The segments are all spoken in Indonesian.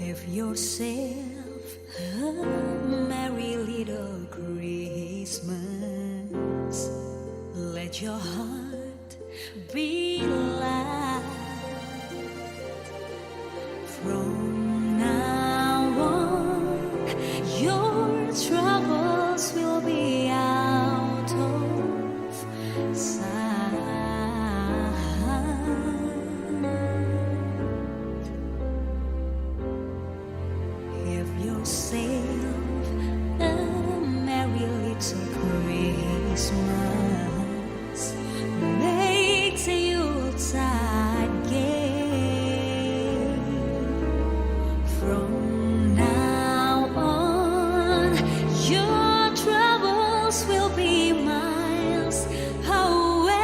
Have yourself a merry little Christmas. Let your heart be light. From now on, your troubles will be out of sight. Have yourself a merry little Christmas. Make the Yuletide gay. From now on, your troubles will be miles away.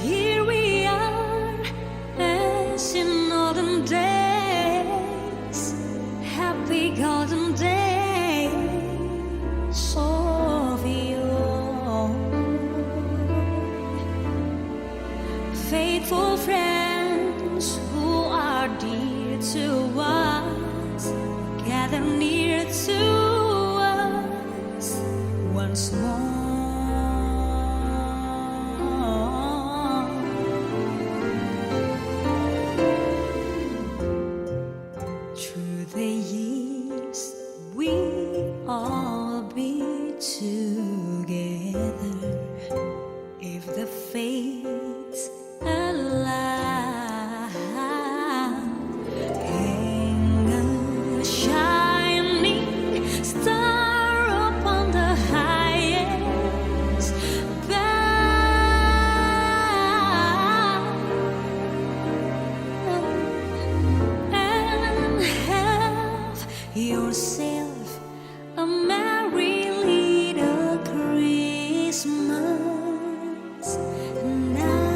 Here we are, as in olden days, happy golden days of yore. Faithful friends who are dear to us, gather near to us once more. Through the years, we all be together if the fates allow. Hang a shining star upon the highest bough, and have yourself a merry little Christmas now.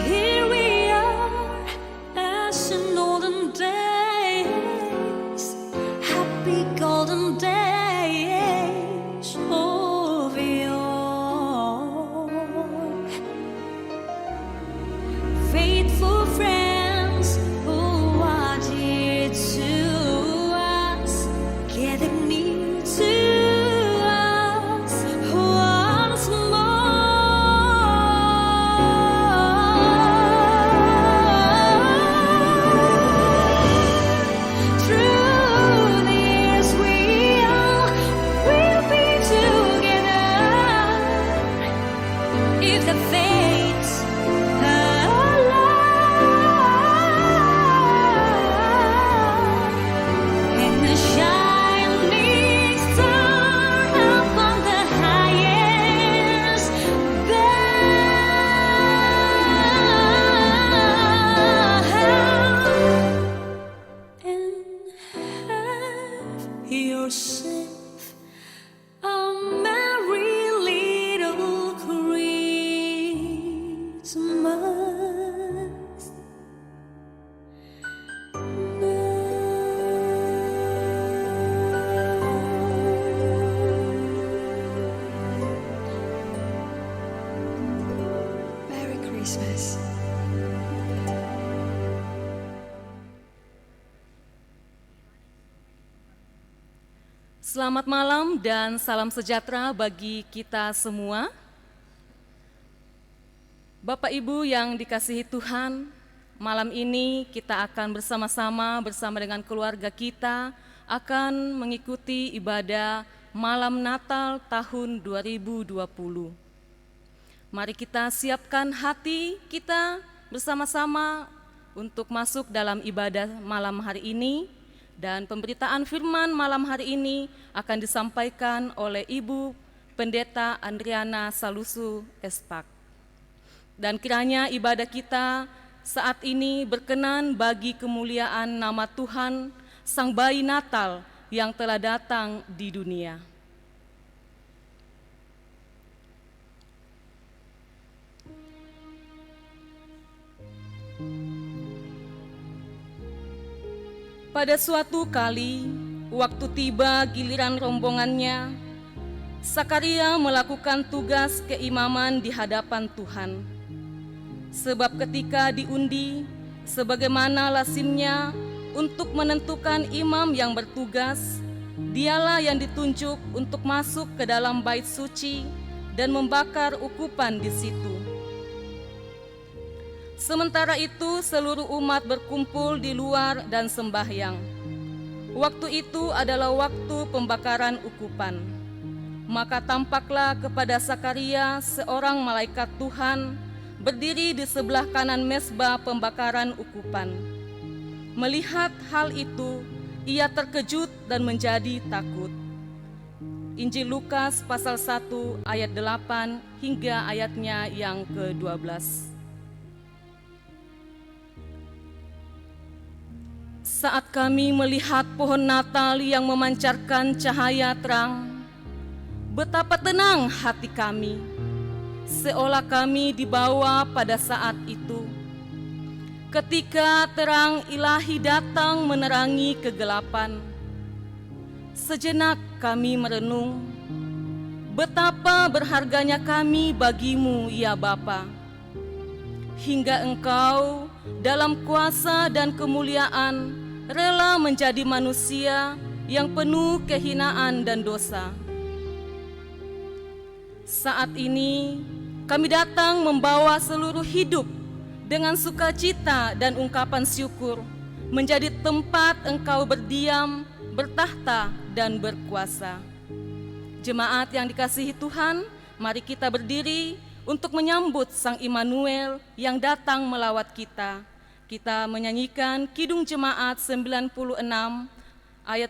Here we are, as in olden days, happy golden days of yore. Faithful friends who are dear to us, gather near to us once more. Through the years, we all will be together if the fates allow. And the shining star upon the highest bough, and have yourself a merry little Christmas now. Merry Christmas. Selamat malam dan salam sejahtera bagi kita semua. Bapak Ibu yang dikasihi Tuhan, malam ini kita akan bersama-sama dengan keluarga kita akan mengikuti ibadah Malam Natal tahun 2020. Mari kita siapkan hati kita bersama-sama untuk masuk dalam ibadah malam hari ini, dan pemberitaan firman malam hari ini akan disampaikan oleh Ibu Pendeta Andriana Salusu Espak. Dan kiranya ibadah kita saat ini berkenan bagi kemuliaan nama Tuhan, Sang Bayi Natal yang telah datang di dunia. Pada suatu kali, waktu tiba giliran rombongannya, Sakaria melakukan tugas keimaman di hadapan Tuhan. Sebab ketika diundi, sebagaimana lazimnya untuk menentukan imam yang bertugas, dialah yang ditunjuk untuk masuk ke dalam bait suci dan membakar ukupan di situ. Sementara itu seluruh umat berkumpul di luar dan sembahyang. Waktu itu adalah waktu pembakaran ukupan. Maka tampaklah kepada Sakaria seorang malaikat Tuhan berdiri di sebelah kanan mezbah pembakaran ukupan. Melihat hal itu, ia terkejut dan menjadi takut. Injil Lukas pasal 1 ayat 8 hingga ayatnya yang ke-12. Saat kami melihat pohon Natal yang memancarkan cahaya terang, betapa tenang hati kami, seolah kami dibawa pada saat itu. Ketika terang ilahi datang menerangi kegelapan, sejenak kami merenung, betapa berharganya kami bagimu ya Bapa, hingga Engkau dalam kuasa dan kemuliaan rela menjadi manusia yang penuh kehinaan dan dosa. Saat ini kami datang membawa seluruh hidup dengan sukacita dan ungkapan syukur menjadi tempat Engkau berdiam, bertahta, dan berkuasa. Jemaat yang dikasihi Tuhan, mari kita berdiri untuk menyambut Sang Immanuel yang datang melawat kita. Kita menyanyikan Kidung Jemaat 96 ayat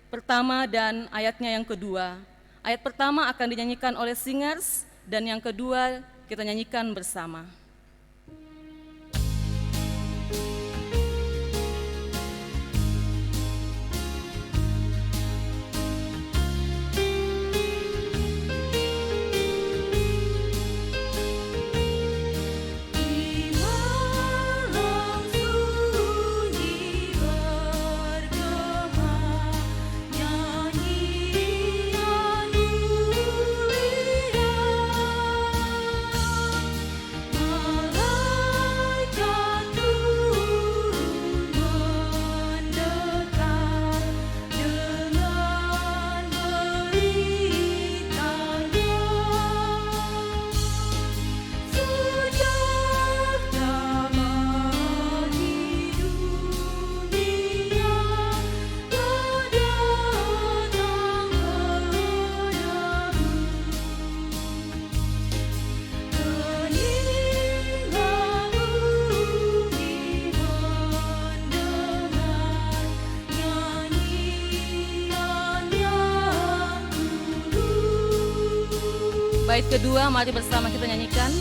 pertama dan ayatnya yang kedua. Ayat pertama akan dinyanyikan oleh singers dan yang kedua kita nyanyikan bersama. Bait kedua, mari bersama kita nyanyikan.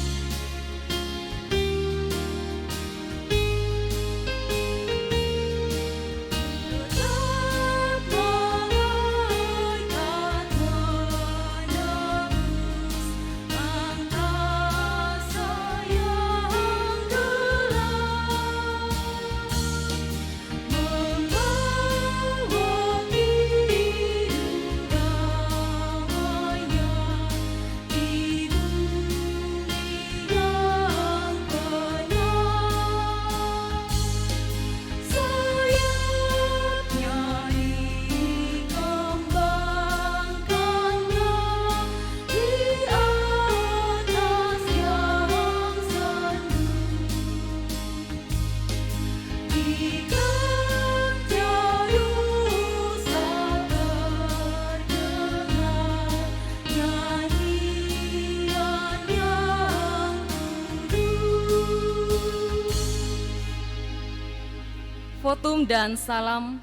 votum dan salam.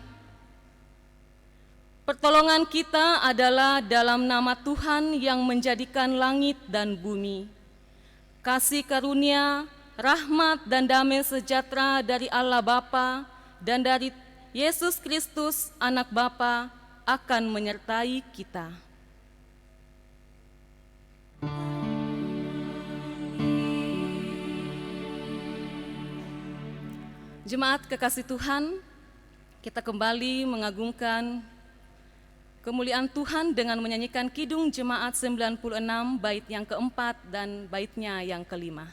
Pertolongan kita adalah dalam nama Tuhan yang menjadikan langit dan bumi. Kasih karunia, rahmat dan damai sejahtera dari Allah Bapa dan dari Yesus Kristus Anak Bapa akan menyertai kita. Jemaat kekasih Tuhan, kita kembali mengagungkan kemuliaan Tuhan dengan menyanyikan Kidung Jemaat 96 bait yang keempat dan baitnya yang kelima.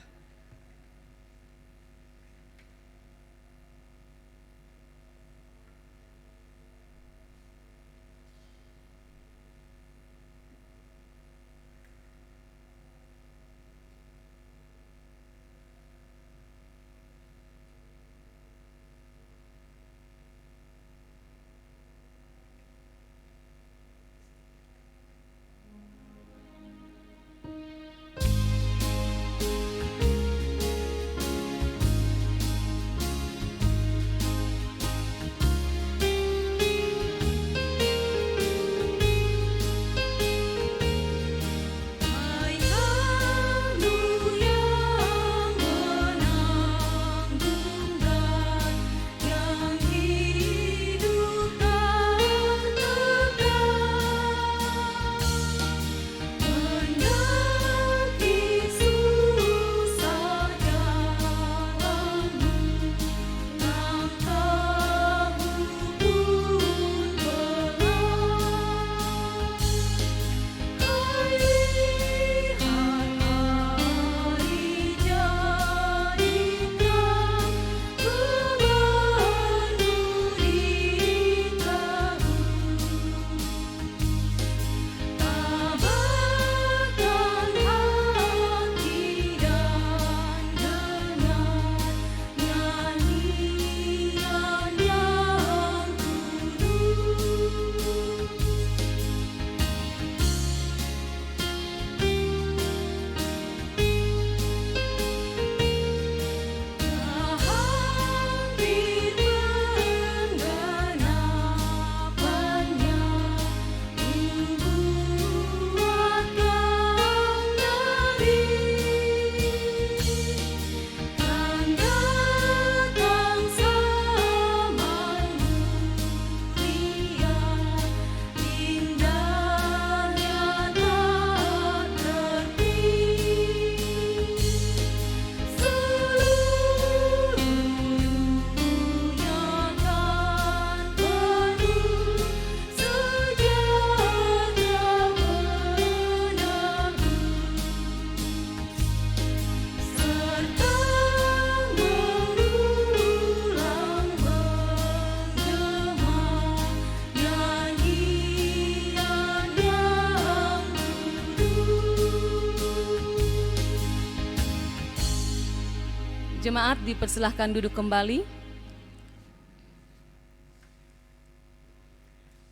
Jemaat dipersilahkan duduk kembali.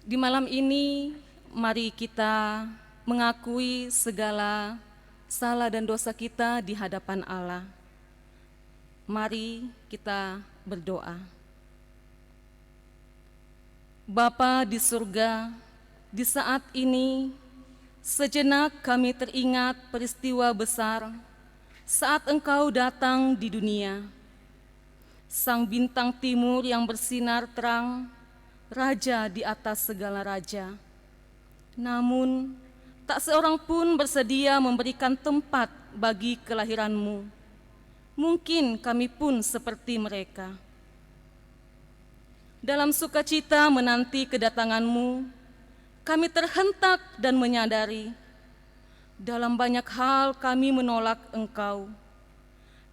Di malam ini, mari kita mengakui segala salah dan dosa kita di hadapan Allah. Mari kita berdoa. Bapa di surga, di saat ini sejenak kami teringat peristiwa besar saat Engkau datang di dunia. Sang bintang timur yang bersinar terang, Raja di atas segala raja. Namun, tak seorang pun bersedia memberikan tempat bagi kelahiran-Mu. Mungkin kami pun seperti mereka. Dalam sukacita menanti kedatangan-Mu, kami terhentak dan menyadari, dalam banyak hal kami menolak Engkau.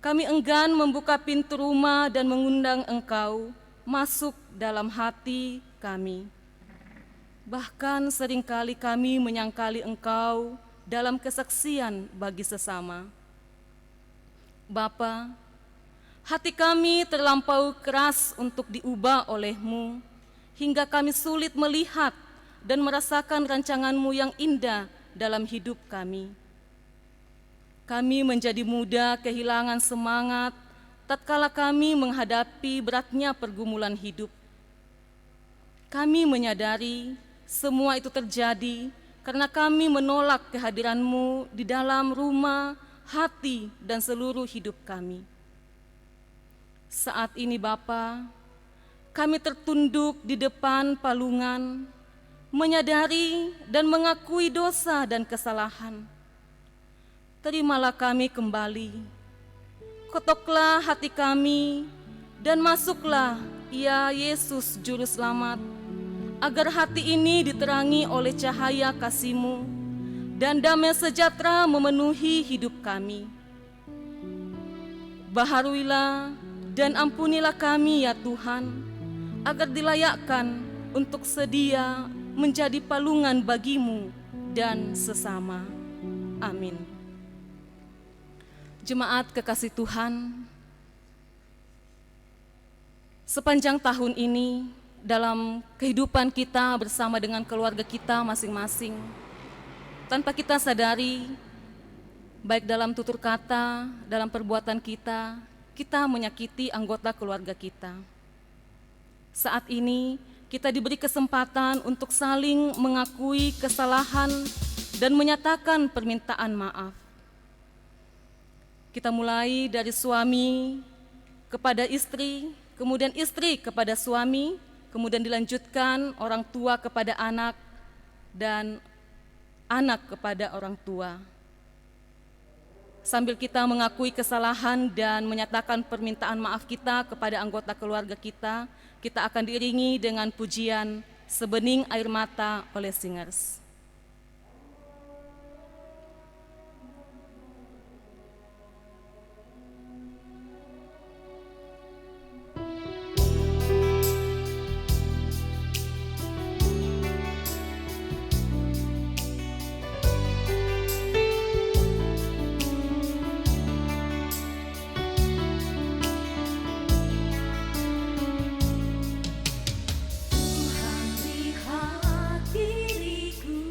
Kami enggan membuka pintu rumah dan mengundang Engkau masuk dalam hati kami. Bahkan seringkali kami menyangkali Engkau dalam kesaksian bagi sesama. Bapa, hati kami terlampau keras untuk diubah oleh-Mu, hingga kami sulit melihat dan merasakan rancangan-Mu yang indah dalam hidup kami. Kami menjadi mudah kehilangan semangat tatkala kami menghadapi beratnya pergumulan hidup. Kami menyadari semua itu terjadi karena kami menolak kehadiran-Mu di dalam rumah, hati, dan seluruh hidup kami. Saat ini Bapa, kami tertunduk di depan palungan, menyadari dan mengakui dosa dan kesalahan. Terimalah kami kembali, ketoklah hati kami, dan masuklah, ya Yesus Juru Selamat, agar hati ini diterangi oleh cahaya kasih-Mu, dan damai sejahtera memenuhi hidup kami. Baharuilah dan ampunilah kami ya Tuhan, agar dilayakkan untuk sedia menjadi palungan bagi-Mu dan sesama. Amin. Jemaat kekasih Tuhan, sepanjang tahun ini dalam kehidupan kita bersama dengan keluarga kita masing-masing, tanpa kita sadari, baik dalam tutur kata, dalam perbuatan kita, kita menyakiti anggota keluarga kita. Saat ini kita diberi kesempatan untuk saling mengakui kesalahan dan menyatakan permintaan maaf. Kita mulai dari suami kepada istri, kemudian istri kepada suami, kemudian dilanjutkan orang tua kepada anak, dan anak kepada orang tua. Sambil kita mengakui kesalahan dan menyatakan permintaan maaf kita kepada anggota keluarga kita, kita akan diiringi dengan pujian Sebening Air Mata oleh Singers. Tuhan lihat diriku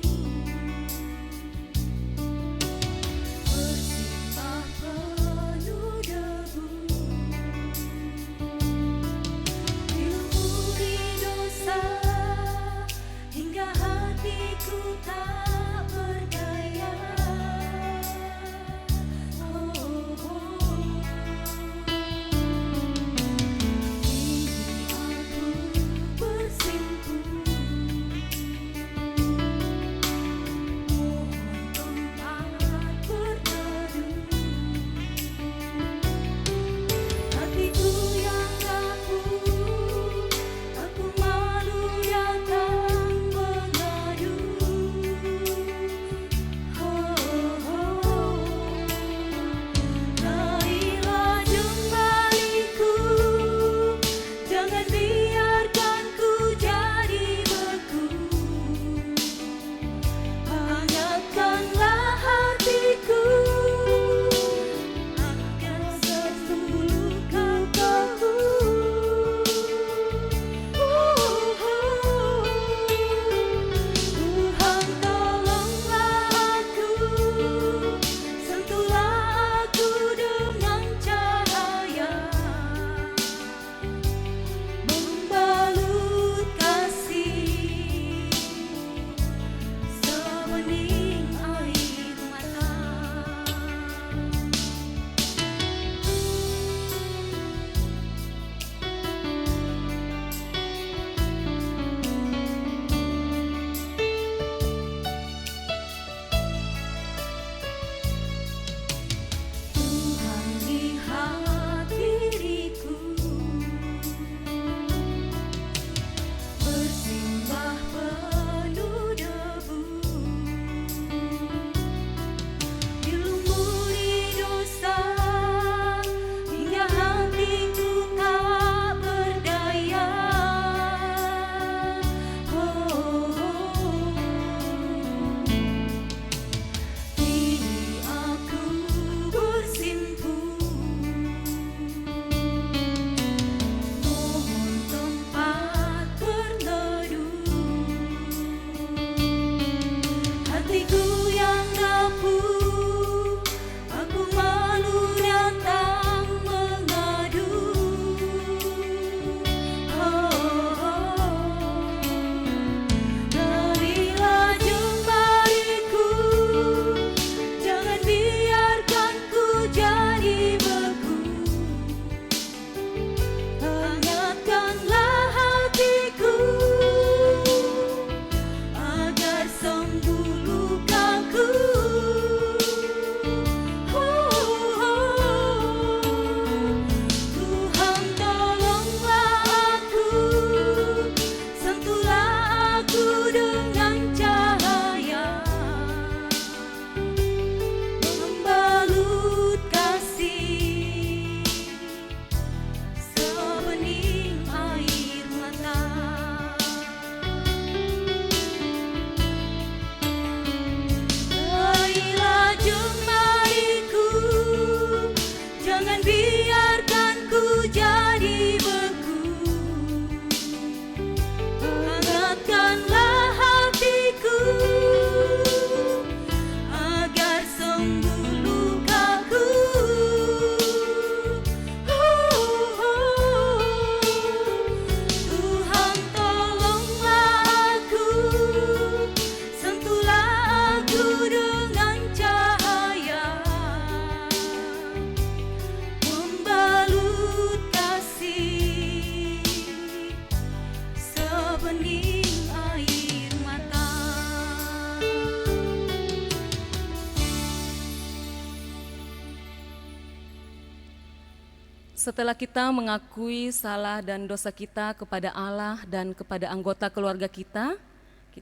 Setelah kita mengakui salah dan dosa kita kepada Allah dan kepada anggota keluarga kita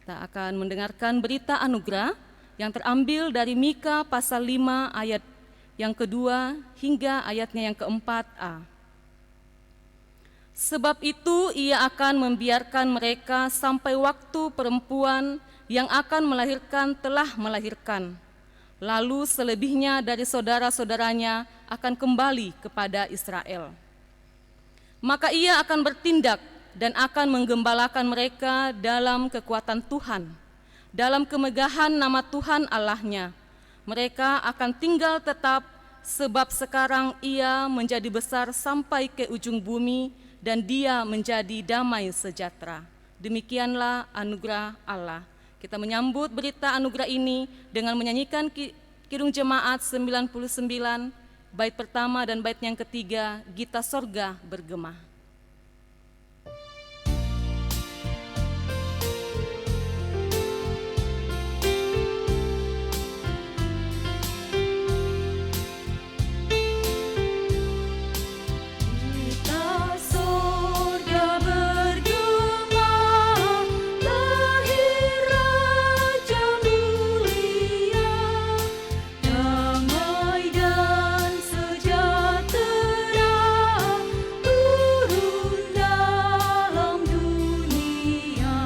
akan mendengarkan berita anugerah yang terambil dari Mika pasal 5 ayat yang kedua hingga ayatnya yang keempat-a. Sebab itu ia akan membiarkan mereka sampai waktu perempuan yang akan melahirkan telah melahirkan. Lalu selebihnya dari saudara-saudaranya akan kembali kepada Israel. Maka ia akan bertindak dan akan menggembalakan mereka dalam kekuatan Tuhan, dalam kemegahan nama Tuhan Allahnya. Mereka akan tinggal tetap, sebab sekarang ia menjadi besar sampai ke ujung bumi, dan dia menjadi damai sejahtera. Demikianlah anugerah Allah. Kita menyambut berita anugerah ini dengan menyanyikan Kidung Jemaat 99, bait pertama dan bait yang ketiga, Gita Sorga Bergema. Gita sorga bergema, lahir Raja mulia, damai dan sejahtera turun dalam dunia.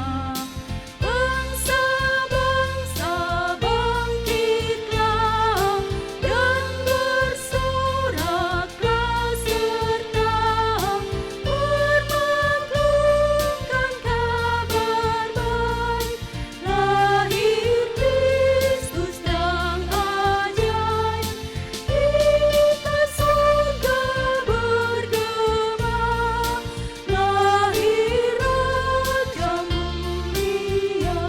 Bangsa-bangsa bangkitlah dan bersoraklah serta bermaklumkan kabar baik, lahir Kristus yang ajaib. Gita sorga bergema, lahir Raja mulia.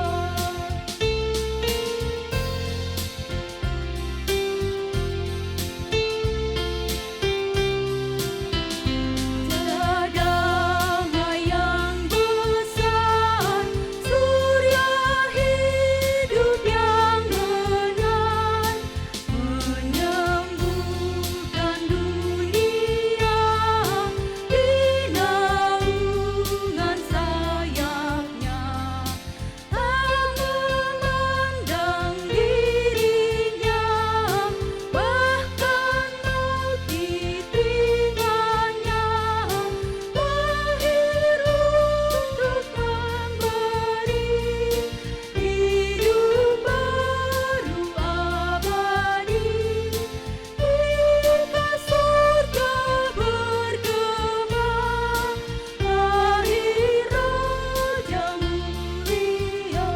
Damai yang besar, surya hidup yang benar, menyembuhkan dunia di naungan sayapnya. Tak memandang dirinya, bahkan maut diterimanya. Lahir untuk memberi hidup baru abadi. Gita sorga bergema, lahir Raja mulia.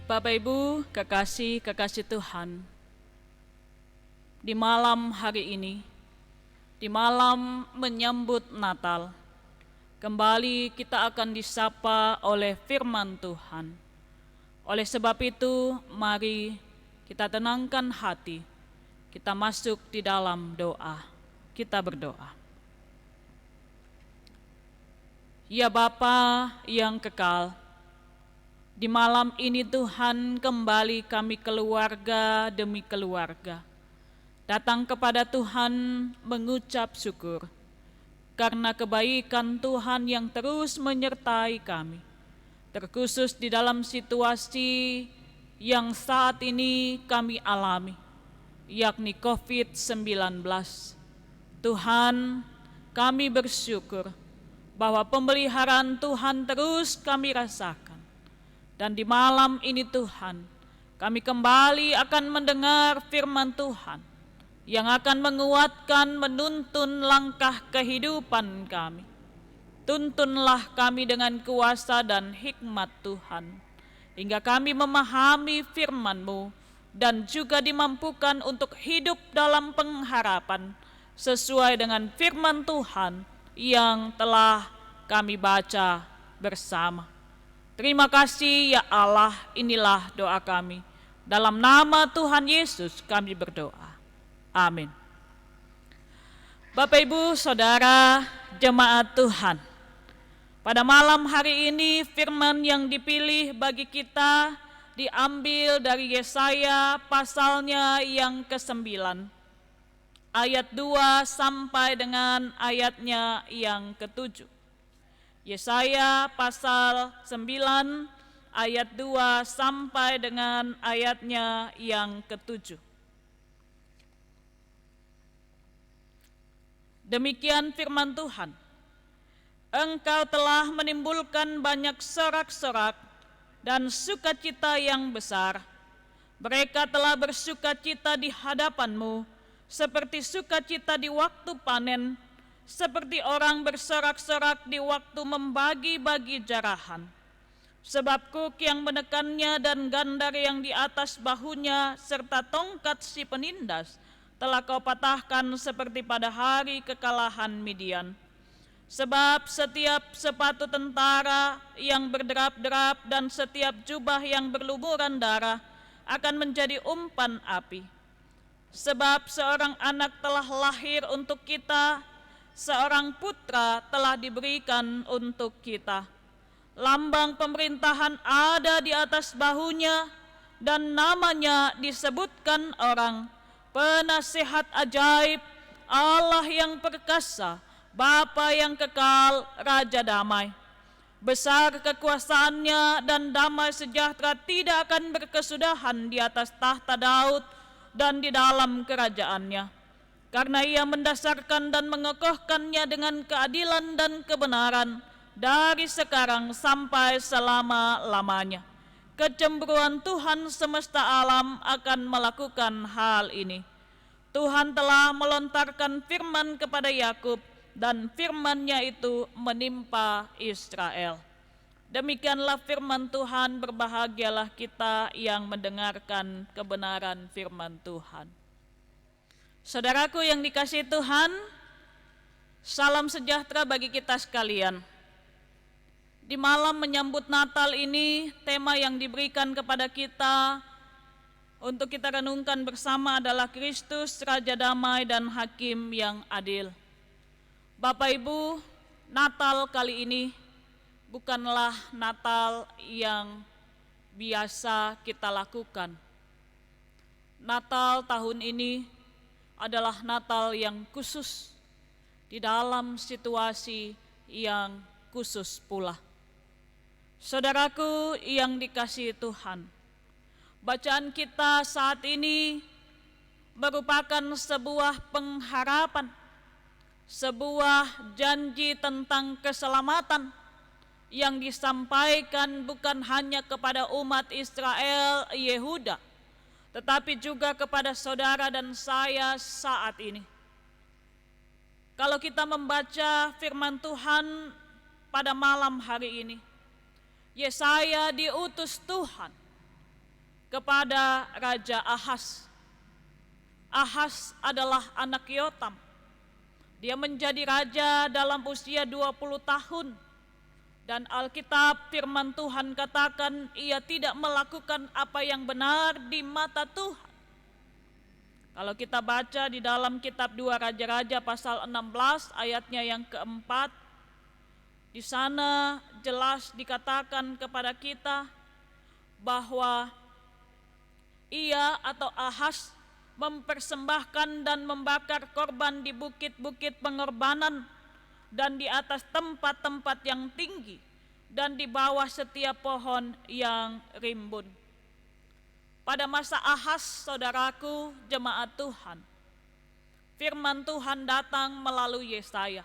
Bapak Ibu, kekasih-kekasih Tuhan, di malam hari ini, di malam menyambut Natal, kembali kita akan disapa oleh firman Tuhan. Oleh sebab itu, mari kita tenangkan hati, kita masuk di dalam doa, kita berdoa. Ya Bapa yang kekal, di malam ini Tuhan kembali kami keluarga demi keluarga datang kepada Tuhan mengucap syukur karena kebaikan Tuhan yang terus menyertai kami, terkhusus di dalam situasi yang saat ini kami alami, yakni COVID-19. Tuhan, kami bersyukur bahwa pemeliharaan Tuhan terus kami rasakan. Dan di malam ini Tuhan, kami kembali akan mendengar firman Tuhan yang akan menguatkan, menuntun langkah kehidupan kami. Tuntunlah kami dengan kuasa dan hikmat Tuhan, hingga kami memahami firman-Mu dan juga dimampukan untuk hidup dalam pengharapan sesuai dengan firman Tuhan yang telah kami baca bersama. Terima kasih ya Allah, inilah doa kami. Dalam nama Tuhan Yesus kami berdoa. Amin. Bapak, Ibu, Saudara, jemaat Tuhan. Pada malam hari ini firman yang dipilih bagi kita diambil dari Yesaya pasalnya yang ke-9, ayat 2 sampai dengan ayatnya yang ke-7. Yesaya pasal 9 ayat 2 sampai dengan ayatnya yang ke-7. Demikian firman Tuhan. Engkau telah menimbulkan banyak sorak-sorak dan sukacita yang besar. Mereka telah bersukacita di hadapanmu, seperti sukacita di waktu panen, seperti orang bersorak-sorak di waktu membagi-bagi jarahan. Sebab kuk yang menekannya dan gandar yang di atas bahunya, serta tongkat si penindas, telah kau patahkan seperti pada hari kekalahan Midian. Sebab setiap sepatu tentara yang berderap-derap dan setiap jubah yang berlumuran darah akan menjadi umpan api. Sebab seorang anak telah lahir untuk kita, seorang putra telah diberikan untuk kita. Lambang pemerintahan ada di atas bahunya, dan namanya disebutkan orang Penasihat Ajaib, Allah yang perkasa, Bapa yang kekal, Raja damai. Besar kekuasaannya dan damai sejahtera tidak akan berkesudahan di atas tahta Daud dan di dalam kerajaannya. Karena ia mendasarkan dan mengokohkannya dengan keadilan dan kebenaran dari sekarang sampai selama-lamanya. Kecemburuan Tuhan semesta alam akan melakukan hal ini. Tuhan telah melontarkan firman kepada Yakub, dan firman-Nya itu menimpa Israel. Demikianlah firman Tuhan, berbahagialah kita yang mendengarkan kebenaran firman Tuhan. Saudaraku yang dikasihi Tuhan, salam sejahtera bagi kita sekalian. Di malam menyambut Natal ini, tema yang diberikan kepada kita untuk kita renungkan bersama adalah Kristus, Raja Damai dan Hakim yang adil. Bapak Ibu, Natal kali ini bukanlah Natal yang biasa kita lakukan. Natal tahun ini adalah Natal yang khusus, di dalam situasi yang khusus pula. Saudaraku yang dikasihi Tuhan, bacaan kita saat ini merupakan sebuah pengharapan, sebuah janji tentang keselamatan yang disampaikan bukan hanya kepada umat Israel Yehuda, tetapi juga kepada saudara dan saya saat ini. Kalau kita membaca firman Tuhan pada malam hari ini, Yesaya diutus Tuhan kepada Raja Ahaz. Ahaz adalah anak Yotam. Dia menjadi raja dalam usia 20 tahun. Dan Alkitab firman Tuhan katakan ia tidak melakukan apa yang benar di mata Tuhan. Kalau kita baca di dalam kitab 2 Raja-Raja pasal 16 ayatnya yang keempat, di sana jelas dikatakan kepada kita bahwa ia atau Ahaz mempersembahkan dan membakar korban di bukit-bukit pengorbanan dan di atas tempat-tempat yang tinggi dan di bawah setiap pohon yang rimbun. Pada masa Ahaz, saudaraku, jemaat Tuhan, firman Tuhan datang melalui Yesaya.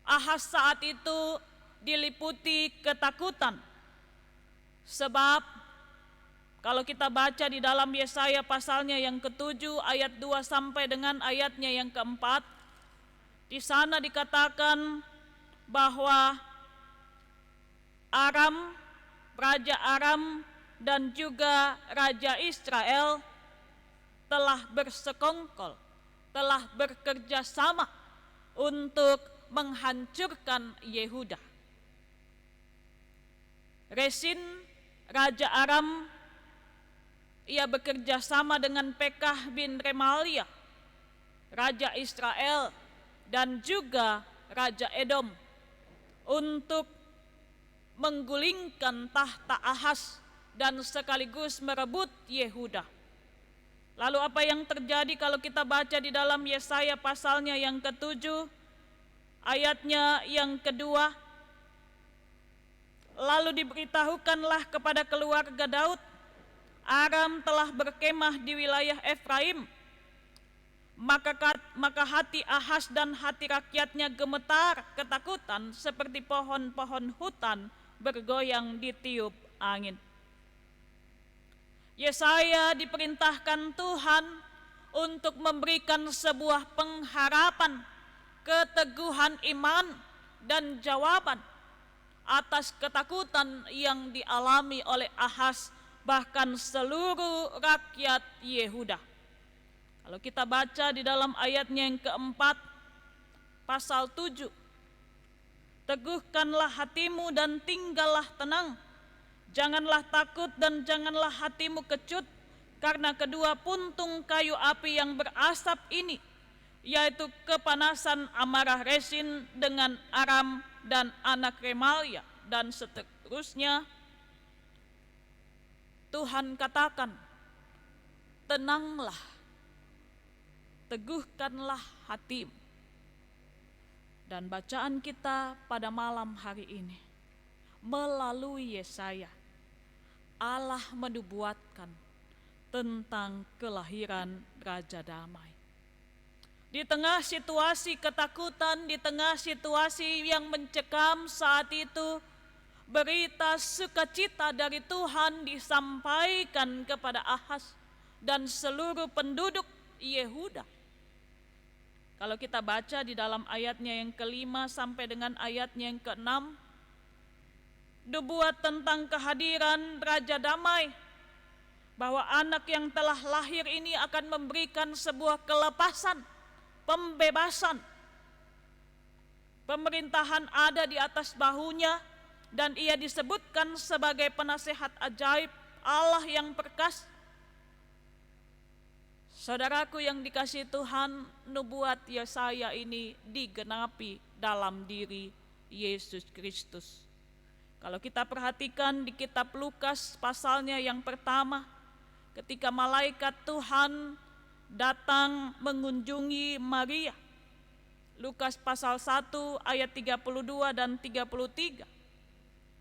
Ahaz saat itu diliputi ketakutan, sebab kalau kita baca di dalam Yesaya pasalnya yang ke-7 ayat 2 sampai dengan ayatnya yang ke-4, di sana dikatakan bahwa Aram, Raja Aram dan juga Raja Israel telah bersekongkol, telah bekerja sama untuk menghancurkan Yehuda. Resin, Raja Aram, ia bekerja sama dengan Pekah bin Remalia, Raja Israel, dan juga Raja Edom untuk menggulingkan tahta Ahaz dan sekaligus merebut Yehuda. Lalu apa yang terjadi kalau kita baca di dalam Yesaya pasalnya yang ke-7, ayatnya yang kedua? Lalu diberitahukanlah kepada keluarga Daud, Aram telah berkemah di wilayah Efraim. Maka hati Ahaz dan hati rakyatnya gemetar ketakutan seperti pohon-pohon hutan bergoyang ditiup angin. Yesaya diperintahkan Tuhan untuk memberikan sebuah pengharapan, keteguhan iman, dan jawaban atas ketakutan yang dialami oleh Ahaz bahkan seluruh rakyat Yehuda. Kalau kita baca di dalam ayatnya yang keempat, pasal 7. Teguhkanlah hatimu dan tinggallah tenang. Janganlah takut dan janganlah hatimu kecut, karena kedua puntung kayu api yang berasap ini, yaitu kepanasan amarah Resin dengan Aram dan anak Remalia, dan seterusnya. Tuhan katakan, tenanglah, teguhkanlah hatimu. Dan bacaan kita pada malam hari ini, melalui Yesaya, Allah menubuatkan tentang kelahiran Raja Damai. Di tengah situasi ketakutan, di tengah situasi yang mencekam saat itu, berita sukacita dari Tuhan disampaikan kepada Ahaz dan seluruh penduduk Yehuda. Kalau kita baca di dalam ayatnya yang kelima sampai dengan ayatnya yang keenam, dibuat tentang kehadiran Raja Damai, bahwa anak yang telah lahir ini akan memberikan sebuah kelepasan, pembebasan. Pemerintahan ada di atas bahunya, dan ia disebutkan sebagai penasehat ajaib, Allah yang perkasa. Saudaraku yang dikasihi Tuhan, nubuat Yesaya ini digenapi dalam diri Yesus Kristus. Kalau kita perhatikan di kitab Lukas pasalnya yang pertama, ketika malaikat Tuhan datang mengunjungi Maria. Lukas pasal 1 ayat 32 dan 33.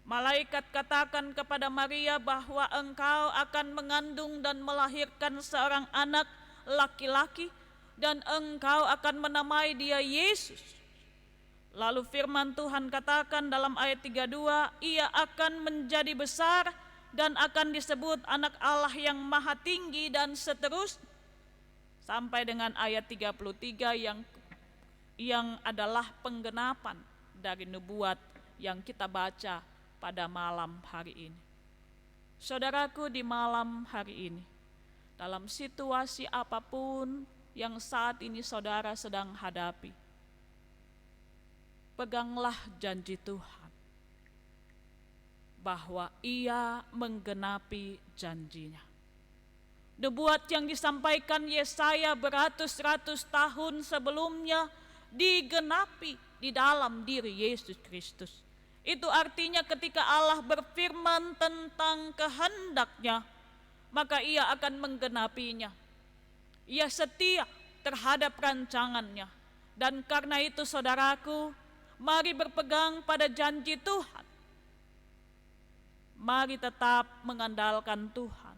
Malaikat katakan kepada Maria bahwa engkau akan mengandung dan melahirkan seorang anak laki-laki, dan engkau akan menamai dia Yesus. Lalu firman Tuhan katakan dalam ayat 32, ia akan menjadi besar dan akan disebut anak Allah yang maha tinggi, dan seterusnya. Sampai dengan ayat 33 yang adalah penggenapan dari nubuat yang kita baca pada malam hari ini. Saudaraku, di malam hari ini, dalam situasi apapun yang saat ini saudara sedang hadapi, peganglah janji Tuhan bahwa ia menggenapi janjinya. Nubuat yang disampaikan Yesaya beratus-ratus tahun sebelumnya digenapi di dalam diri Yesus Kristus. Itu artinya ketika Allah berfirman tentang kehendaknya, maka ia akan menggenapinya. Ia setia terhadap rancangannya. Dan karena itu saudaraku, mari berpegang pada janji Tuhan. Mari tetap mengandalkan Tuhan.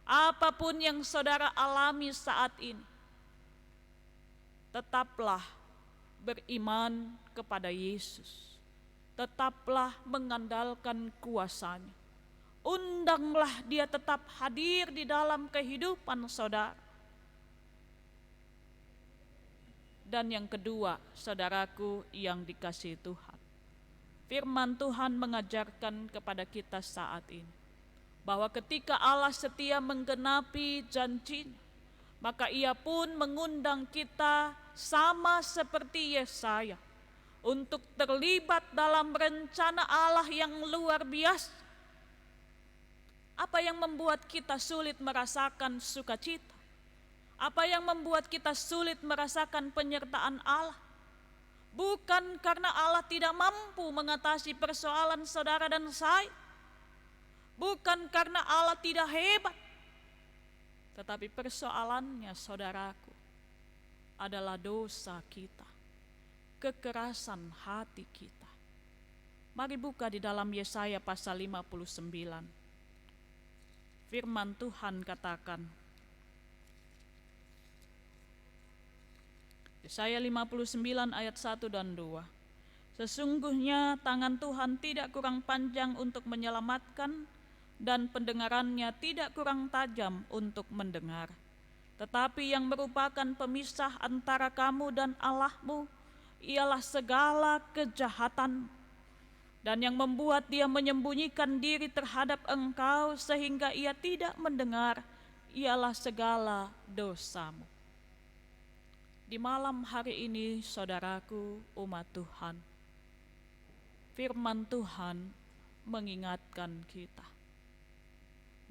Apapun yang saudara alami saat ini, tetaplah beriman kepada Yesus. Tetaplah mengandalkan kuasa-Nya. Undanglah dia tetap hadir di dalam kehidupan saudara. Dan yang kedua, saudaraku yang dikasihi Tuhan, firman Tuhan mengajarkan kepada kita saat ini, bahwa ketika Allah setia menggenapi janji-Nya, maka ia pun mengundang kita sama seperti Yesaya untuk terlibat dalam rencana Allah yang luar biasa. Apa yang membuat kita sulit merasakan sukacita? Apa yang membuat kita sulit merasakan penyertaan Allah? Bukan karena Allah tidak mampu mengatasi persoalan saudara dan saya. bukan karena Allah tidak hebat, tetapi persoalannya, saudaraku, adalah dosa kita, kekerasan hati kita. Mari buka di dalam Yesaya pasal 59. Firman Tuhan katakan, Yesaya 59 ayat 1 dan 2. Sesungguhnya tangan Tuhan tidak kurang panjang untuk menyelamatkan, dan pendengarannya tidak kurang tajam untuk mendengar. Tetapi yang merupakan pemisah antara kamu dan Allahmu ialah segala kejahatan, dan yang membuat dia menyembunyikan diri terhadap engkau sehingga ia tidak mendengar ialah segala dosamu. Di malam hari ini, saudaraku, umat Tuhan, firman Tuhan mengingatkan kita.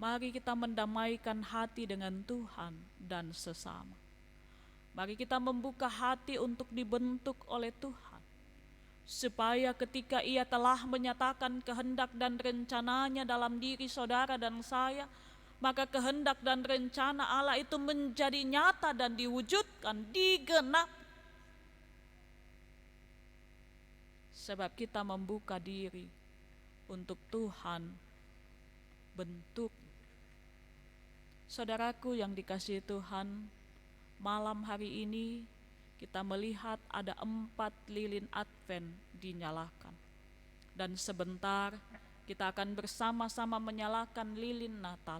Mari kita mendamaikan hati dengan Tuhan dan sesama. Mari kita membuka hati untuk dibentuk oleh Tuhan, supaya ketika Ia telah menyatakan kehendak dan rencananya dalam diri saudara dan saya, maka kehendak dan rencana Allah itu menjadi nyata dan diwujudkan, digenapi. Sebab kita membuka diri untuk Tuhan bentuk. Saudaraku yang dikasihi Tuhan, malam hari ini kita melihat ada 4 lilin Advent dinyalakan. Dan sebentar kita akan bersama-sama menyalakan lilin Natal.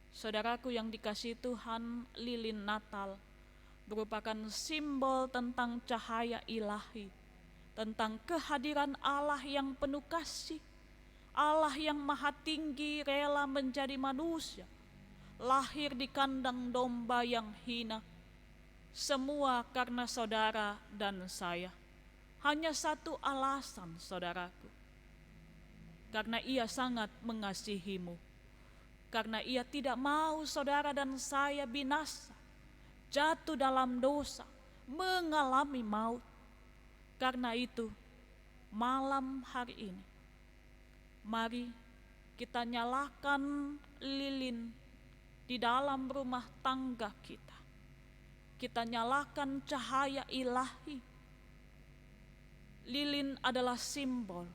Saudaraku yang dikasihi Tuhan, lilin Natal merupakan simbol tentang cahaya ilahi, tentang kehadiran Allah yang penuh kasih, Allah yang maha tinggi rela menjadi manusia, lahir di kandang domba yang hina, semua karena saudara dan saya. Hanya satu alasan, saudaraku, karena Ia sangat mengasihimu, karena Ia tidak mau saudara dan saya binasa, jatuh dalam dosa, mengalami maut. Karena itu, malam hari ini, mari kita nyalakan lilin di dalam rumah tangga kita. Kita nyalakan cahaya ilahi. Lilin adalah simbol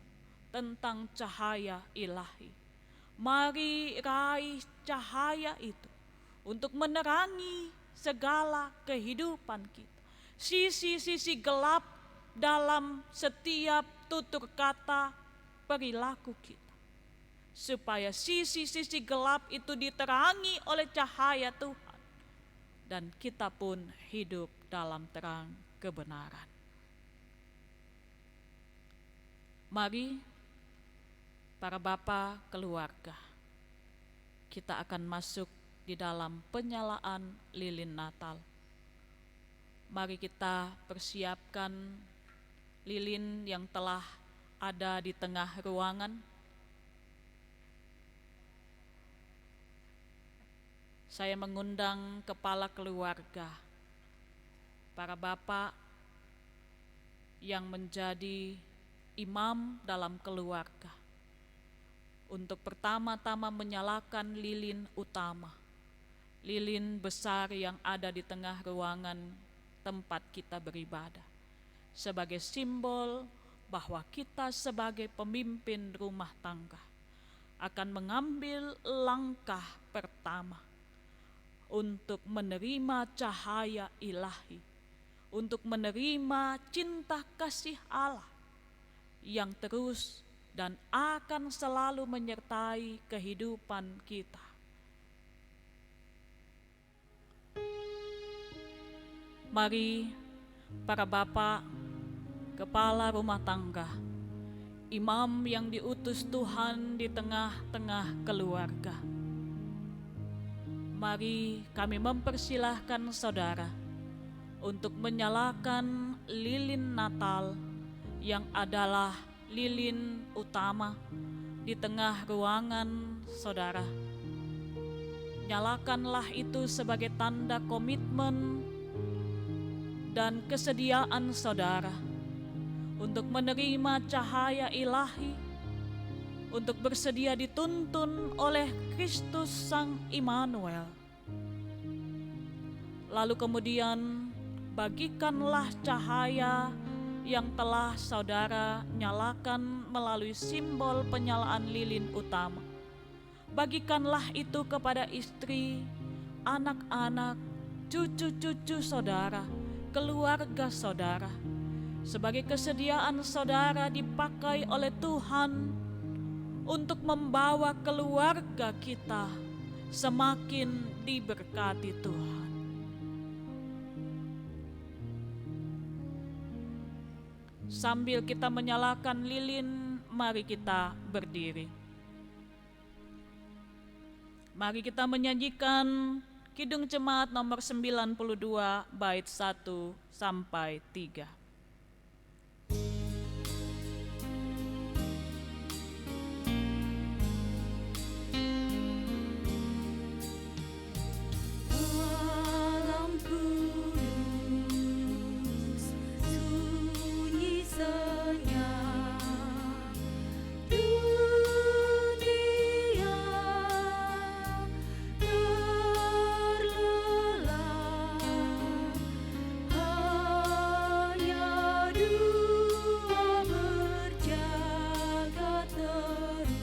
tentang cahaya ilahi. Mari raih cahaya itu untuk menerangi segala kehidupan kita. Sisi-sisi gelap dalam setiap tutur kata perilaku kita, supaya sisi-sisi gelap itu diterangi oleh cahaya Tuhan, dan kita pun hidup dalam terang kebenaran. Mari para bapa keluarga, kita akan masuk di dalam penyalaan lilin Natal. Mari kita persiapkan lilin yang telah ada di tengah ruangan. Saya mengundang kepala keluarga, para bapak yang menjadi imam dalam keluarga, untuk pertama-tama menyalakan lilin utama, lilin besar yang ada di tengah ruangan tempat kita beribadah, sebagai simbol bahwa kita sebagai pemimpin rumah tangga akan mengambil langkah pertama untuk menerima cahaya ilahi, untuk menerima cinta kasih Allah yang terus dan akan selalu menyertai kehidupan kita. Mari para bapak, kepala rumah tangga, imam yang diutus Tuhan di tengah-tengah keluarga, mari kami mempersilahkan saudara untuk menyalakan lilin Natal yang adalah lilin utama di tengah ruangan saudara. Nyalakanlah itu sebagai tanda komitmen dan kesediaan saudara untuk menerima cahaya ilahi untuk bersedia dituntun oleh Kristus Sang Immanuel. Lalu kemudian bagikanlah cahaya yang telah saudara nyalakan melalui simbol penyalaan lilin utama. Bagikanlah itu kepada istri, anak-anak, cucu-cucu saudara, keluarga saudara, sebagai kesediaan saudara dipakai oleh Tuhan untuk membawa keluarga kita semakin diberkati Tuhan. Sambil kita menyalakan lilin, mari kita berdiri. Mari kita menyanyikan Kidung Jemaat nomor 92 bait 1 sampai 3. Alam kudus, sunyi senyap, dunia terlelap, hanya dua berjaga terus,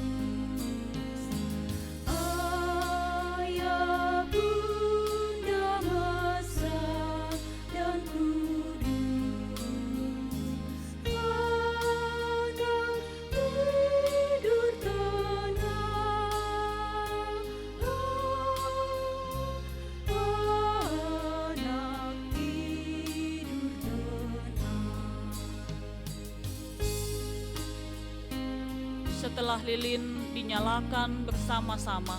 ayah bunda mesra dan kudus, anak tidur tenang, anak tidur tenang. Setelah lilin dinyalakan bersama-sama,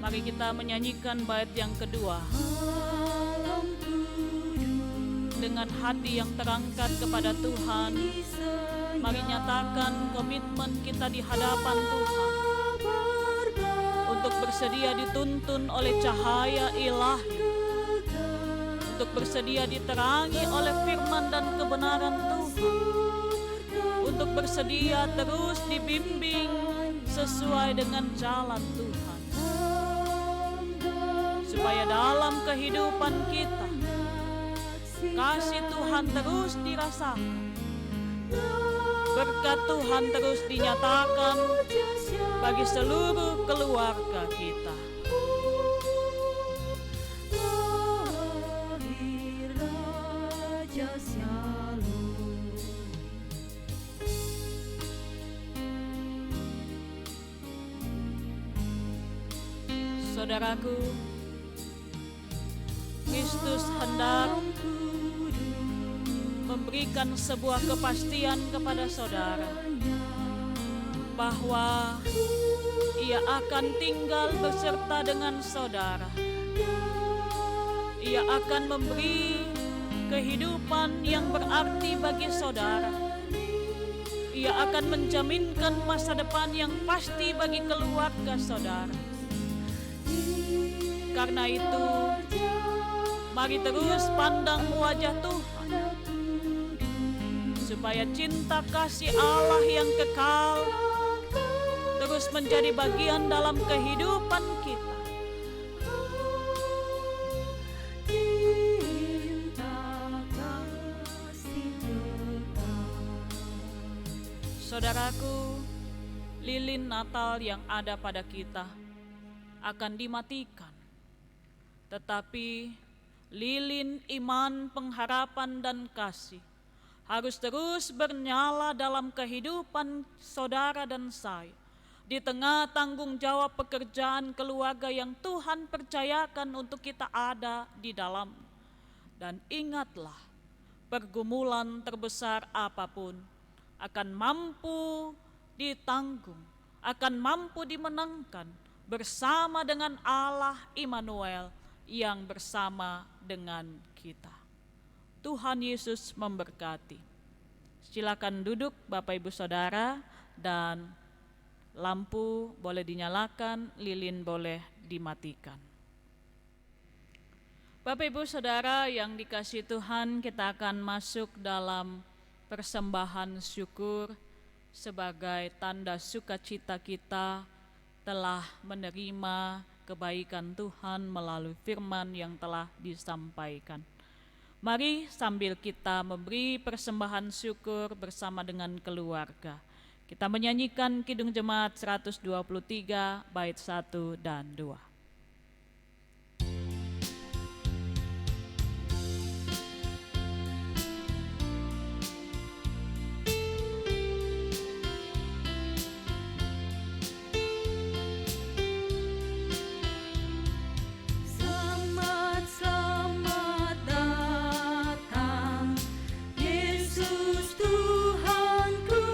mari kita menyanyikan bait yang kedua. Alam kudus, Dengan hati yang terangkat kepada Tuhan, mari nyatakan komitmen kita di hadapan Tuhan untuk bersedia dituntun oleh cahaya ilahi, untuk bersedia diterangi oleh firman dan kebenaran Tuhan, untuk bersedia terus dibimbing sesuai dengan jalan Tuhan, supaya dalam kehidupan kita kasih Tuhan terus dirasakan, berkat Tuhan terus dinyatakan bagi seluruh keluarga kita. lahir Raja Shalom. Saudaraku, Kristus hendak memberikan sebuah kepastian kepada saudara bahwa Ia akan tinggal beserta dengan saudara. Ia akan memberi kehidupan yang berarti bagi saudara. Ia akan menjaminkan masa depan yang pasti bagi keluarga saudara. Karena itu, mari terus pandang wajah Tuhan, supaya cinta kasih Allah yang kekal terus menjadi bagian dalam kehidupan kita. Cinta kasih kekal. Saudaraku, lilin Natal yang ada pada kita akan dimatikan. Tetapi lilin iman, pengharapan, dan kasih harus terus bernyala dalam kehidupan saudara dan saya, di tengah tanggung jawab pekerjaan keluarga yang Tuhan percayakan untuk kita ada di dalam. Dan ingatlah, pergumulan terbesar apapun akan mampu ditanggung, akan mampu dimenangkan bersama dengan Allah Immanuel yang bersama dengan kita. Tuhan Yesus memberkati. Silakan duduk Bapak Ibu Saudara, dan lampu boleh dinyalakan, lilin boleh dimatikan. Bapak Ibu Saudara yang dikasihi Tuhan, kita akan masuk dalam persembahan syukur sebagai tanda sukacita kita telah menerima kebaikan Tuhan melalui firman yang telah disampaikan. Mari sambil kita memberi persembahan syukur bersama dengan keluarga, kita menyanyikan Kidung Jemaat 123 bait 1 dan 2. Selamat, selamat datang, Yesus Tuhanku,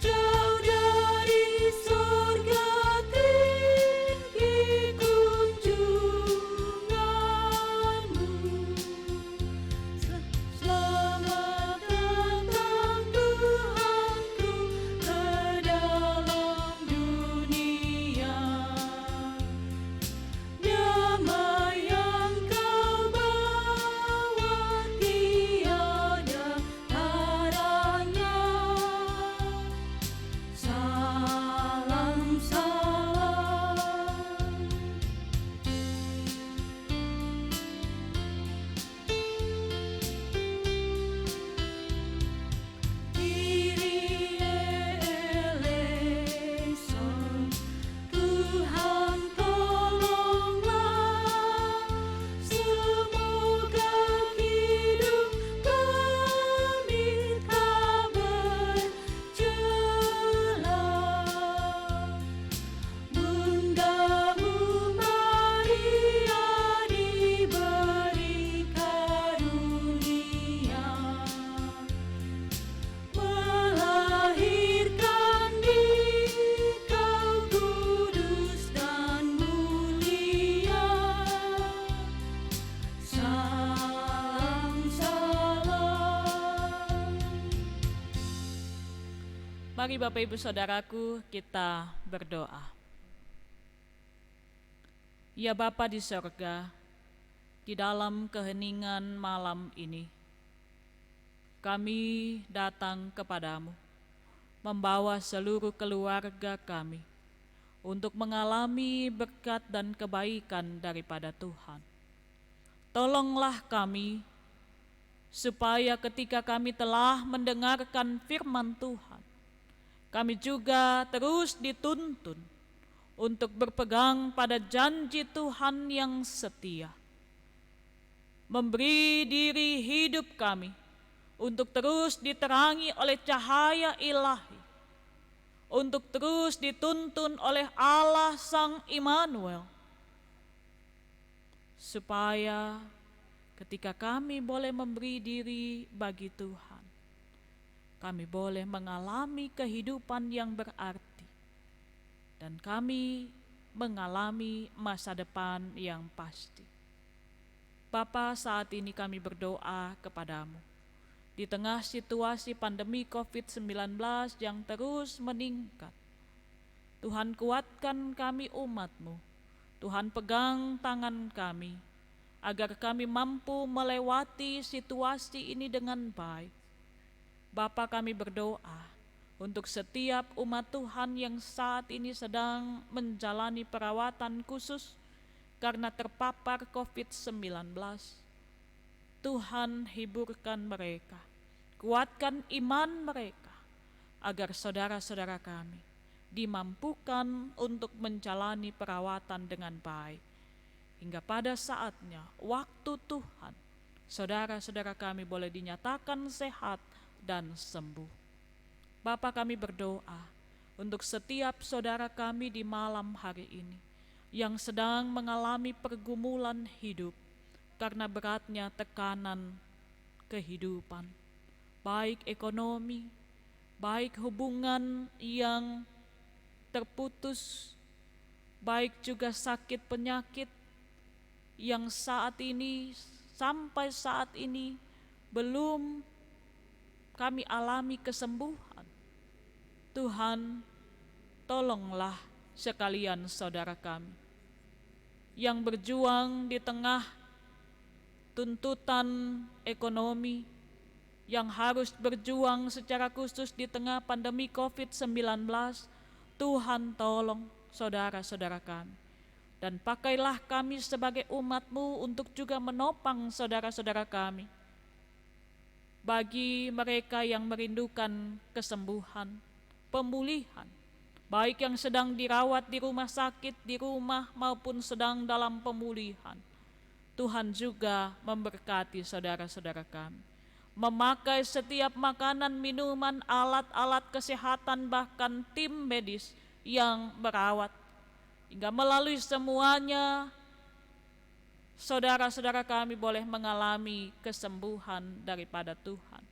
jauh dari sorga tinggi kunjunganmu. Selamat datang Tuhanku ke dalam dunia. Damai yang kau bawa tiada taranya. Salam, salam. Kyrie eleison, Tuhan tolonglah, semoga hidup kami tak bercelah. Bundamu Maria diberi karunia, melahirkan dikau kudus dan mulia. Salam, salam. Mari Bapak Ibu Saudaraku, kita berdoa. Ya Bapa di sorga, di dalam keheningan malam ini, kami datang kepadamu, membawa seluruh keluarga kami untuk mengalami berkat dan kebaikan daripada Tuhan. Tolonglah kami, supaya ketika kami telah mendengarkan firman Tuhan, kami juga terus dituntun untuk berpegang pada janji Tuhan yang setia, memberi diri hidup kami untuk terus diterangi oleh cahaya ilahi, untuk terus dituntun oleh Allah Sang Immanuel, supaya ketika kami boleh memberi diri bagi Tuhan, kami boleh mengalami kehidupan yang berarti, dan kami mengalami masa depan yang pasti. Bapa, saat ini kami berdoa kepadamu. Di tengah situasi pandemi COVID-19 yang terus meningkat, Tuhan kuatkan kami umat-Mu. Tuhan pegang tangan kami, agar kami mampu melewati situasi ini dengan baik. Bapa, kami berdoa untuk setiap umat Tuhan yang saat ini sedang menjalani perawatan khusus karena terpapar COVID-19. Tuhan, hiburkan mereka, kuatkan iman mereka, agar saudara-saudara kami dimampukan untuk menjalani perawatan dengan baik. Hingga pada saatnya, waktu Tuhan, saudara-saudara kami boleh dinyatakan sehat dan sembuh. Bapa, kami berdoa untuk setiap saudara kami di malam hari ini yang sedang mengalami pergumulan hidup karena beratnya tekanan kehidupan, baik ekonomi, baik hubungan yang terputus, baik juga sakit penyakit yang sampai saat ini belum kami alami kesembuhan. Tuhan, tolonglah sekalian saudara kami yang berjuang di tengah tuntutan ekonomi, yang harus berjuang secara khusus di tengah pandemi COVID-19, Tuhan tolong saudara-saudara kami. Dan pakailah kami sebagai umat-Mu untuk juga menopang saudara-saudara kami. Bagi mereka yang merindukan kesembuhan, pemulihan, baik yang sedang dirawat di rumah sakit, di rumah maupun sedang dalam pemulihan, Tuhan juga memberkati saudara-saudara kami. Memakai setiap makanan, minuman, alat-alat kesehatan, bahkan tim medis yang merawat, hingga melalui semuanya saudara-saudara kami boleh mengalami kesembuhan daripada Tuhan.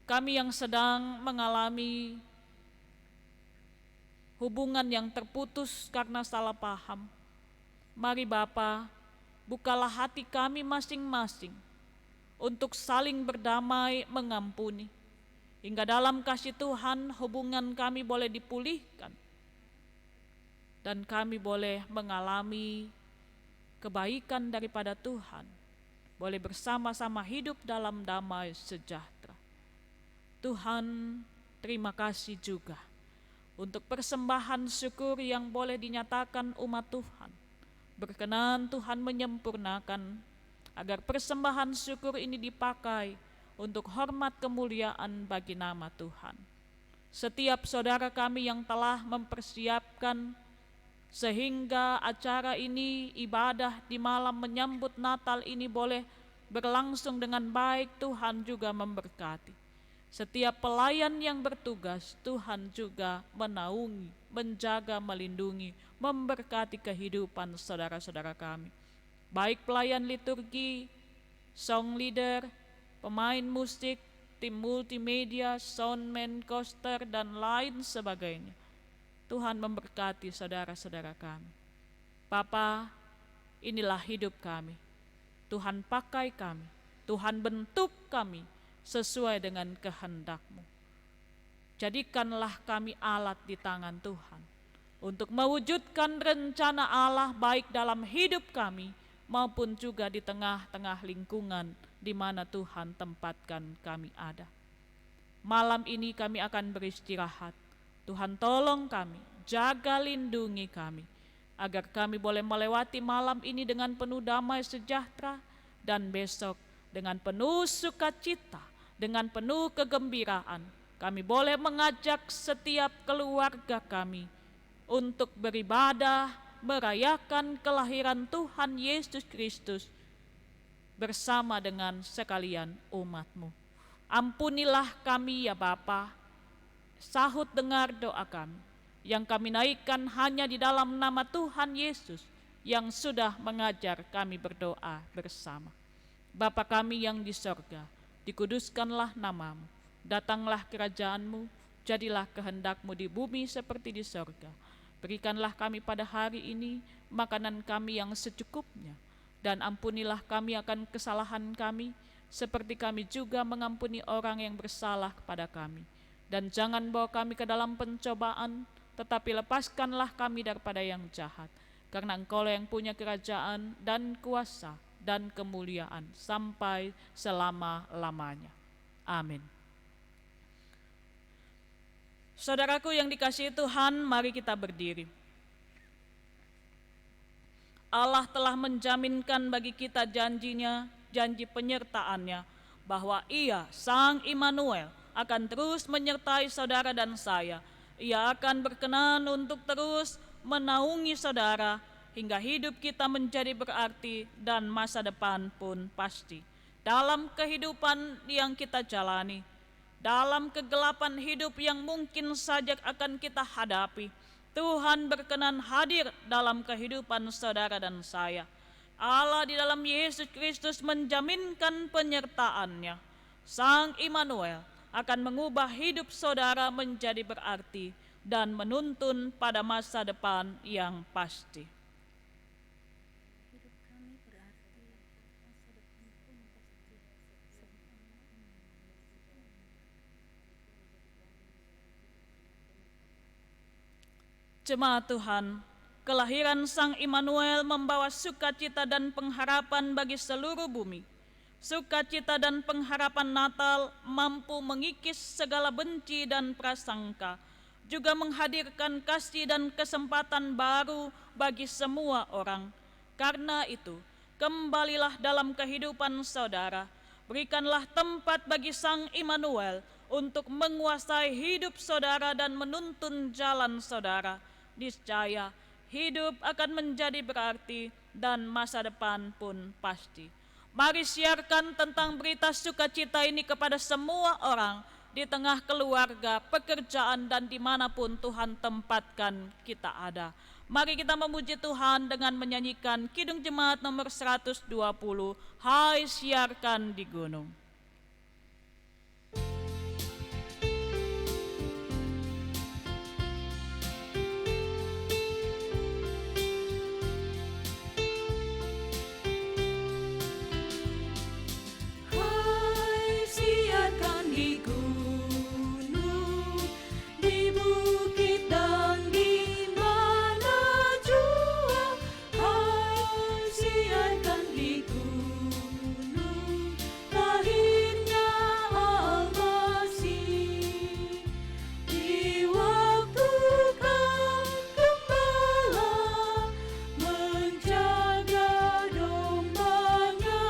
Kami yang sedang mengalami hubungan yang terputus karena salah paham, mari Bapa, bukalah hati kami masing-masing untuk saling berdamai, mengampuni, hingga dalam kasih Tuhan hubungan kami boleh dipulihkan, dan kami boleh mengalami kebaikan daripada Tuhan, boleh bersama-sama hidup dalam damai sejahtera. Tuhan, terima kasih juga untuk persembahan syukur yang boleh dinyatakan umat Tuhan. Berkenan Tuhan menyempurnakan agar persembahan syukur ini dipakai untuk hormat kemuliaan bagi nama Tuhan. Setiap saudara kami yang telah mempersiapkan sehingga acara ini, ibadah di malam menyambut Natal ini boleh berlangsung dengan baik, Tuhan juga memberkati. Setiap pelayan yang bertugas, Tuhan juga menaungi, menjaga, melindungi, memberkati kehidupan saudara-saudara kami. Baik pelayan liturgi, song leader, pemain musik, tim multimedia, soundman, coaster, dan lain sebagainya. Tuhan memberkati saudara-saudara kami. Bapa, inilah hidup kami. Tuhan pakai kami, Tuhan bentuk kami sesuai dengan kehendak-Mu. Jadikanlah kami alat di tangan Tuhan untuk mewujudkan rencana Allah baik dalam hidup kami maupun juga di tengah-tengah lingkungan di mana Tuhan tempatkan kami ada. Malam ini kami akan beristirahat. Tuhan tolong kami, jaga lindungi kami, agar kami boleh melewati malam ini dengan penuh damai sejahtera, dan besok dengan penuh sukacita, dengan penuh kegembiraan, kami boleh mengajak setiap keluarga kami untuk beribadah, merayakan kelahiran Tuhan Yesus Kristus bersama dengan sekalian umat-Mu. Ampunilah kami ya Bapa, sahut dengar doa kami, yang kami naikkan hanya di dalam nama Tuhan Yesus yang sudah mengajar kami berdoa bersama. Bapa kami yang di sorga, dikuduskanlah nama-Mu, datanglah kerajaan-Mu, jadilah kehendak-Mu di bumi seperti di sorga. Berikanlah kami pada hari ini makanan kami yang secukupnya, dan ampunilah kami akan kesalahan kami, seperti kami juga mengampuni orang yang bersalah kepada kami. Dan jangan bawa kami ke dalam pencobaan, tetapi lepaskanlah kami daripada yang jahat. Karena Engkau-lah yang punya kerajaan dan kuasa dan kemuliaan sampai selama-lamanya. Amin. Saudaraku yang dikasihi Tuhan, mari kita berdiri. Allah telah menjaminkan bagi kita janjinya, janji penyertaannya, bahwa Ia, Sang Immanuel, akan terus menyertai saudara dan saya. Ia akan berkenan untuk terus menaungi saudara hingga hidup kita menjadi berarti dan masa depan pun pasti. Dalam kehidupan yang kita jalani, dalam kegelapan hidup yang mungkin saja akan kita hadapi, Tuhan berkenan hadir dalam kehidupan saudara dan saya. Allah di dalam Yesus Kristus menjaminkan penyertaannya. Sang Immanuel akan mengubah hidup saudara menjadi berarti dan menuntun pada masa depan yang pasti. Jemaat Tuhan, kelahiran Sang Immanuel membawa sukacita dan pengharapan bagi seluruh bumi. Sukacita dan pengharapan Natal mampu mengikis segala benci dan prasangka, juga menghadirkan kasih dan kesempatan baru bagi semua orang. Karena itu, kembalilah dalam kehidupan saudara, berikanlah tempat bagi Sang Immanuel untuk menguasai hidup saudara dan menuntun jalan saudara. Niscaya hidup akan menjadi berarti dan masa depan pun pasti. Mari siarkan tentang berita sukacita ini kepada semua orang di tengah keluarga, pekerjaan, dan dimanapun Tuhan tempatkan kita ada. Mari kita memuji Tuhan dengan menyanyikan Kidung Jemaat nomor 120, Hai Siarkan di Gunung. Hai siarkan di gunung, di bukit dan di mana jua. Hai siarkan di gunung, lahirnya Al-Masih. Di waktu Kau gembala menjaga dombanya,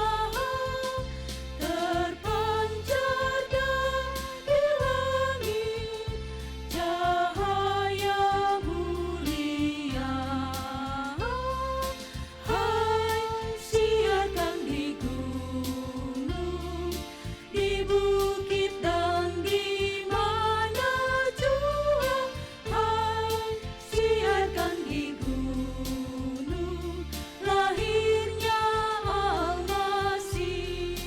terpancar dari langit cahaya mulia. Hai siarkan di gunung, di bukit dan di mana jua. Hai siarkan di gunung, lahirnya Al-Masih.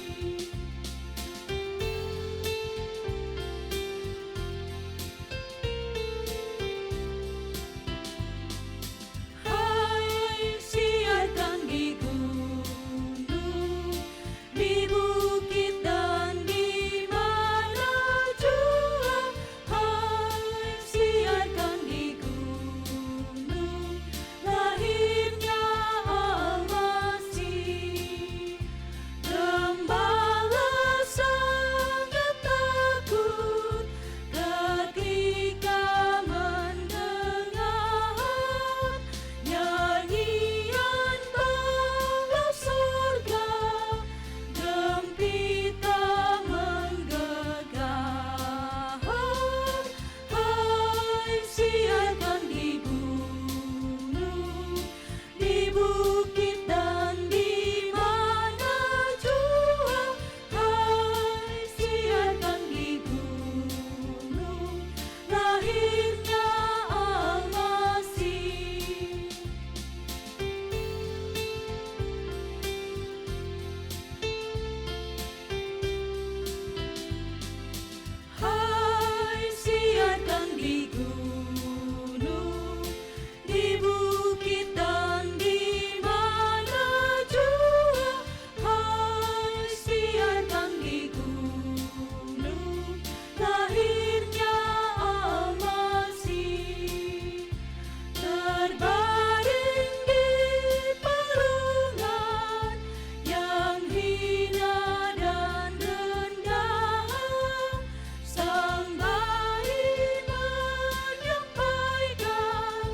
Hai siarkan di gunung, di bukit dan di mana jua. Hai siarkan di gunung, lahirnya Al-Masih. Gembala sangat takut ketika mendengar nyanyian bala surga, gempita menggegah. Hai siarkan di gunung, di bukit dan di mana jua. Hai siarkan di gunung, lahirnya Al-Masih. Hai siarkan di gunung, di bukit dan di mana jua. Hai siarkan di gunung, lahirnya Al-Masih. Terbaring di palungan yang hina dan rendah, Sang Bayi menyampaikan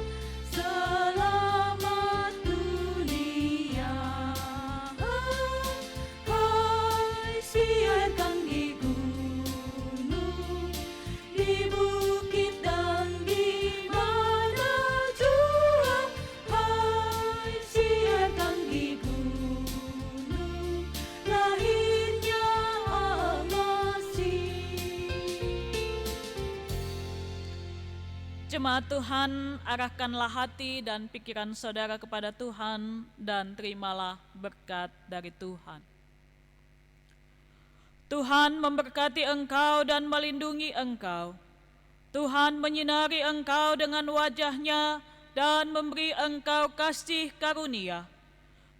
selamat dunia. Hai siarkan di gunung, di bukit dan di mana jua. Hai siarkan di gunung, lahirnya Al-Masih. Jemaat Tuhan, arahkanlah hati dan pikiran saudara kepada Tuhan dan terimalah berkat dari Tuhan. Tuhan memberkati engkau dan melindungi engkau. Tuhan menyinari engkau dengan wajah-Nya dan memberi engkau kasih karunia.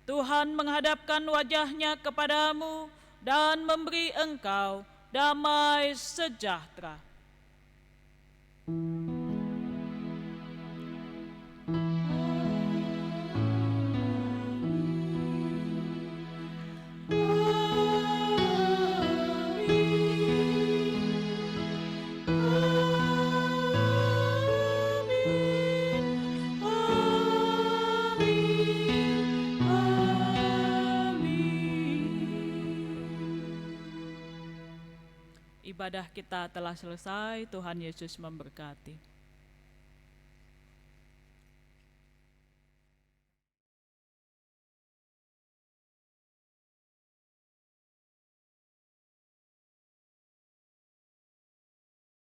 Tuhan menghadapkan wajah-Nya kepadamu dan memberi engkau damai sejahtera. Ibadah kita telah selesai, Tuhan Yesus memberkati.